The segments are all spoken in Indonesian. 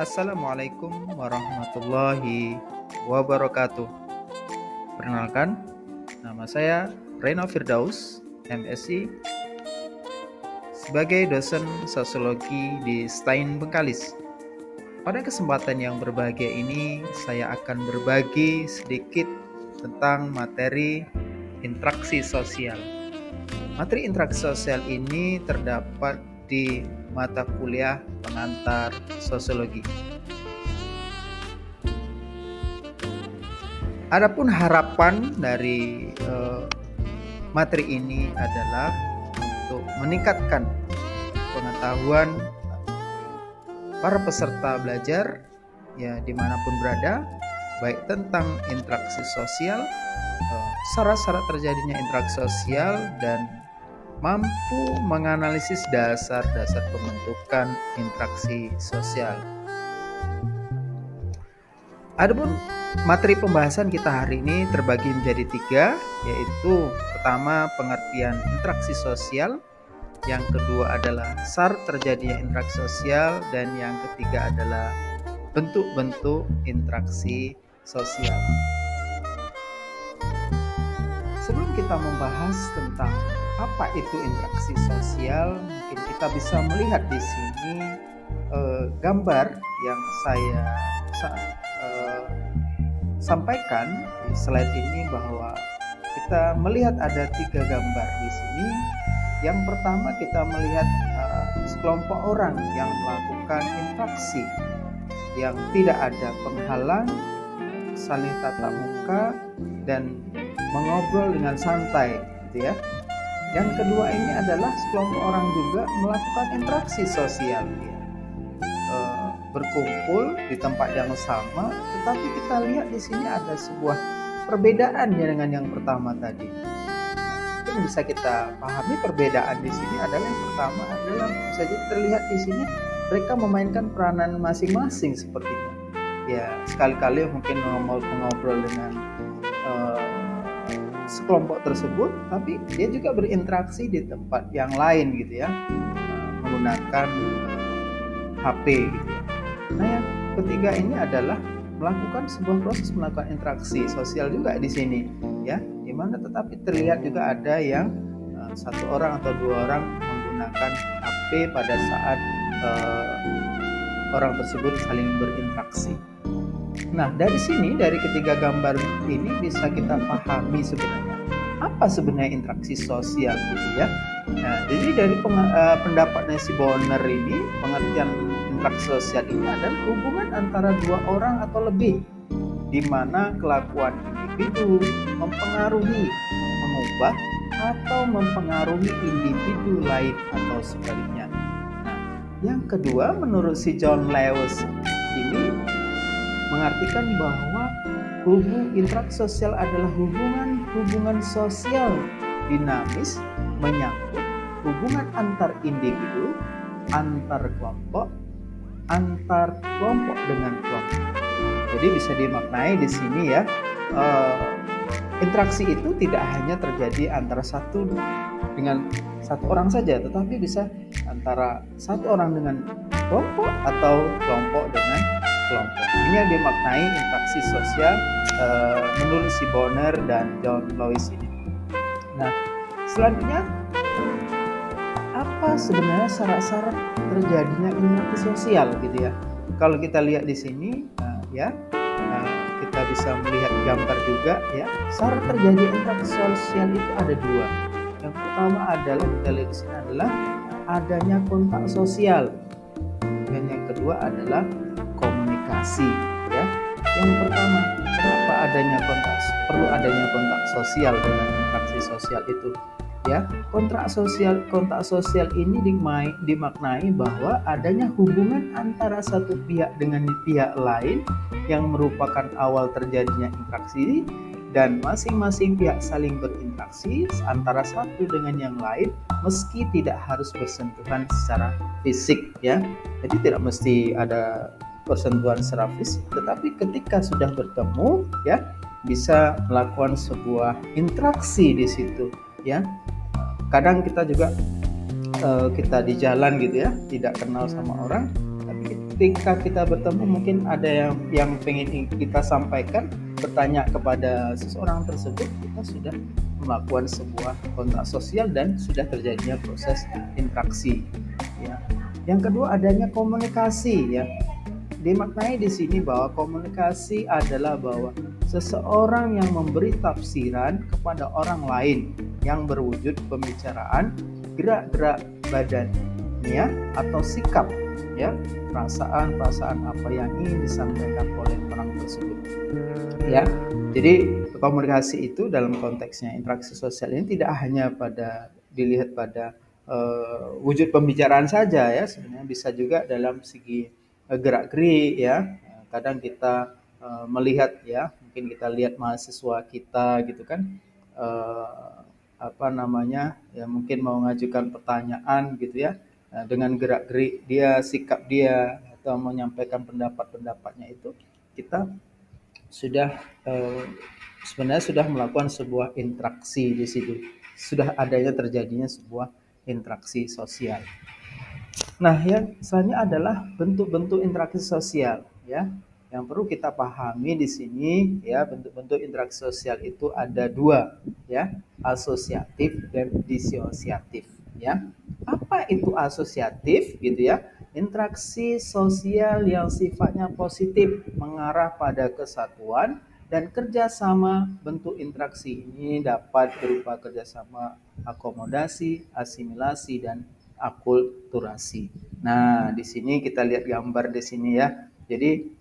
Assalamualaikum warahmatullahi wabarakatuh. Perkenalkan, nama saya Reno Firdaus, MSc, sebagai dosen sosiologi di STAIN Bengkalis. Pada kesempatan yang berbahagia ini, saya akan berbagi sedikit tentang materi interaksi sosial. Materi interaksi sosial ini terdapat di mata kuliah pengantar sosiologi. Adapun harapan dari materi ini adalah untuk meningkatkan pengetahuan para peserta belajar ya dimanapun berada, baik tentang interaksi sosial, syarat-syarat terjadinya interaksi sosial, dan mampu menganalisis dasar-dasar pembentukan interaksi sosial. Adapun materi pembahasan kita hari ini terbagi menjadi 3, yaitu pertama pengertian interaksi sosial, yang kedua adalah syarat terjadinya interaksi sosial, dan yang ketiga adalah bentuk-bentuk interaksi sosial. Sebelum kita membahas tentang apa itu interaksi sosial, mungkin kita bisa melihat di sini gambar yang saya sampaikan di slide ini, bahwa kita melihat ada 3 gambar di sini. Yang pertama kita melihat sekelompok orang yang melakukan interaksi yang tidak ada penghalang, saling tatap muka dan mengobrol dengan santai, gitu ya. Yang kedua ini adalah sekelompok orang juga melakukan interaksi sosial, ya. Berkumpul di tempat yang sama, tetapi kita lihat di sini ada sebuah perbedaan dengan yang pertama tadi. Yang bisa kita pahami perbedaan di sini adalah yang pertama adalah bisa jadi terlihat di sini mereka memainkan peranan masing-masing sepertinya. Ya, sekali-kali mungkin mengobrol dengan sekelompok tersebut, tapi dia juga berinteraksi di tempat yang lain, gitu ya, menggunakan HP, gitu ya. Nah, yang ketiga ini adalah melakukan sebuah proses melakukan interaksi sosial juga di sini, ya, dimana tetapi terlihat juga ada yang satu orang atau 2 orang menggunakan HP pada saat orang tersebut saling berinteraksi. Nah, dari sini, dari ketiga gambar ini bisa kita pahami sebenarnya apa sebenarnya interaksi sosial, gitu ya. Nah, jadi dari pendapatnya si Bonner ini, pengertian interaksi sosial ini adalah hubungan antara 2 orang atau lebih, di mana kelakuan individu mempengaruhi, mengubah, atau mempengaruhi individu lain atau sebaliknya. Nah, yang kedua, menurut si John Lewis ini mengartikan bahwa interaksi sosial adalah hubungan sosial dinamis menyangkut hubungan antar individu, antar kelompok dengan kelompok. Jadi bisa dimaknai di sini, ya, interaksi itu tidak hanya terjadi antara satu orang saja, tetapi bisa antara satu orang dengan kelompok atau kelompok dengan kelompok. Ini yang dimaknai interaksi sosial menurut si Bonner dan John Lewis ini. Nah, selanjutnya apa sebenarnya syarat-syarat terjadinya interaksi sosial, gitu ya. Kalau kita lihat di sini, kita bisa melihat gambar juga, ya. Syarat terjadi interaksi sosial itu ada 2. Yang pertama adalah kita lihat di sini adalah adanya kontak sosial, dan yang kedua adalah komunikasi, ya. Yang pertama, kenapa perlu adanya kontak sosial dengan interaksi sosial itu, ya. Kontak sosial ini dimaknai bahwa adanya hubungan antara satu pihak dengan pihak lain yang merupakan awal terjadinya interaksi, dan masing-masing pihak saling berinteraksi antara satu dengan yang lain meski tidak harus bersentuhan secara fisik, ya. Jadi tidak mesti ada persentuhan secara fisik, tetapi ketika sudah bertemu, ya, bisa melakukan sebuah interaksi di situ, ya. Kadang kita juga kita di jalan, gitu ya, tidak kenal sama orang, tapi ketika kita bertemu mungkin ada yang pengen kita sampaikan, bertanya kepada seseorang tersebut, kita sudah melakukan sebuah kontak sosial dan sudah terjadinya proses interaksi, ya. Yang kedua, adanya komunikasi, ya. Dimaknai di sini bahwa komunikasi adalah bahwa seseorang yang memberi tafsiran kepada orang lain yang berwujud pembicaraan, gerak-gerak badan, ya, atau sikap, ya, perasaan apa yang ingin disampaikan oleh orang tersebut, ya. Jadi komunikasi itu dalam konteksnya interaksi sosial ini tidak hanya dilihat pada wujud pembicaraan saja, ya, sebenarnya bisa juga dalam segi gerak-gerik, ya. Kadang kita melihat, ya, mungkin kita lihat mahasiswa kita gitu kan, apa namanya, ya, mungkin mau mengajukan pertanyaan gitu, ya. Dengan gerak-gerik dia, sikap dia, atau menyampaikan pendapat-pendapatnya itu, kita sudah sebenarnya sudah melakukan sebuah interaksi di situ. Sudah adanya terjadinya sebuah interaksi sosial. Nah, yang selanjutnya adalah bentuk-bentuk interaksi sosial, ya. Yang perlu kita pahami di sini, ya, bentuk-bentuk interaksi sosial itu ada dua, ya, asosiatif dan disosiatif, ya. Apa itu asosiatif, gitu ya? Interaksi sosial yang sifatnya positif, mengarah pada kesatuan dan kerjasama. Bentuk interaksi ini dapat berupa kerjasama akomodasi, asimilasi, dan akulturasi. Nah, di sini kita lihat gambar di sini, ya. Jadi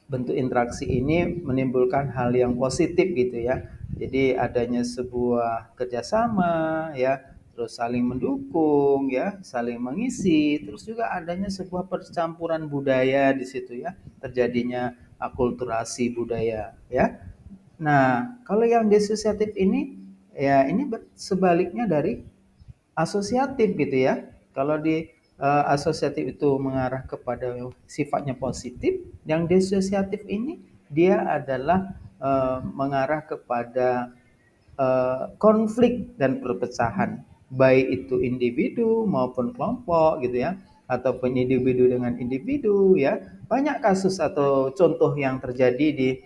bentuk interaksi ini menimbulkan hal yang positif gitu, ya. Jadi adanya sebuah kerjasama, ya, terus saling mendukung, ya, saling mengisi, terus juga adanya sebuah percampuran budaya di situ, ya, terjadinya akulturasi budaya, ya. Nah, kalau yang disosiatif ini, ya, ini sebaliknya dari asosiatif gitu, ya. Kalau di asosiatif itu mengarah kepada sifatnya positif, yang disosiatif ini dia adalah mengarah kepada konflik dan perpecahan, baik itu individu maupun kelompok gitu, ya, ataupun individu dengan individu, ya. Banyak kasus atau contoh yang terjadi di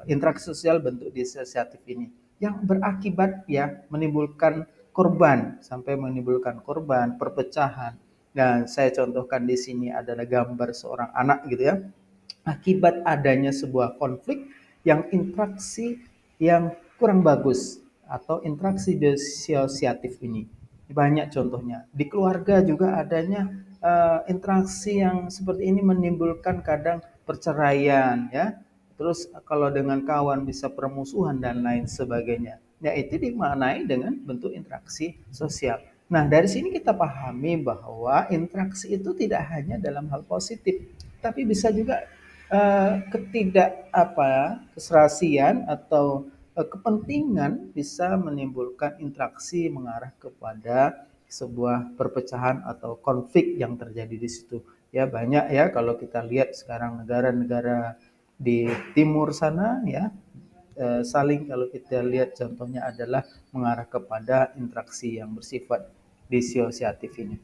interaksi sosial bentuk disosiatif ini yang berakibat, ya, menimbulkan korban, sampai menimbulkan korban, perpecahan. Dan saya contohkan di sini adalah gambar seorang anak gitu, ya. Akibat adanya sebuah konflik yang interaksi yang kurang bagus atau interaksi disosiatif ini. Banyak contohnya. Di keluarga juga adanya interaksi yang seperti ini menimbulkan kadang perceraian, ya. Terus kalau dengan kawan bisa permusuhan dan lain sebagainya. Ya, itu dimaknai dengan bentuk interaksi sosial. Nah, dari sini kita pahami bahwa interaksi itu tidak hanya dalam hal positif, tapi bisa juga keserasian atau kepentingan bisa menimbulkan interaksi mengarah kepada sebuah perpecahan atau konflik yang terjadi di situ. Ya, banyak, ya, kalau kita lihat sekarang negara-negara di timur sana, ya, saling, kalau kita lihat contohnya adalah mengarah kepada interaksi yang bersifat disosiatif ini.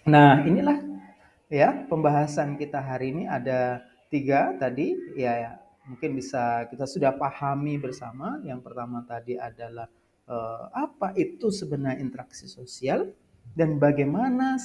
Nah, inilah, ya, pembahasan kita hari ini ada 3 tadi, ya, mungkin bisa kita sudah pahami bersama. Yang pertama tadi adalah apa itu sebenarnya interaksi sosial dan bagaimana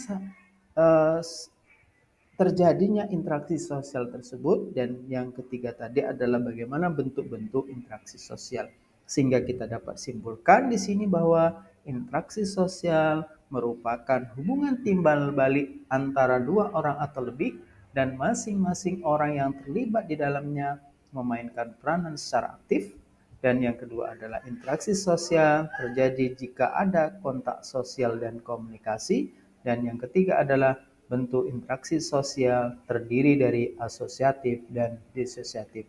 terjadinya interaksi sosial tersebut, dan yang ketiga tadi adalah bagaimana bentuk-bentuk interaksi sosial. Sehingga kita dapat simpulkan di sini bahwa interaksi sosial merupakan hubungan timbal balik antara dua orang atau lebih, dan masing-masing orang yang terlibat di dalamnya memainkan peranan secara aktif. Dan yang kedua adalah interaksi sosial terjadi jika ada kontak sosial dan komunikasi. Dan yang ketiga adalah bentuk interaksi sosial terdiri dari asosiatif dan disosiatif.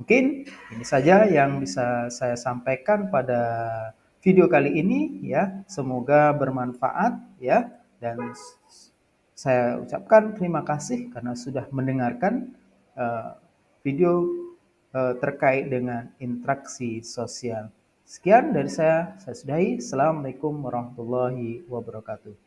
Mungkin ini saja yang bisa saya sampaikan pada video kali ini, ya. Semoga bermanfaat, ya. Dan saya ucapkan terima kasih karena sudah mendengarkan video terkait dengan interaksi sosial. Sekian dari saya sudahi. Assalamualaikum warahmatullahi wabarakatuh.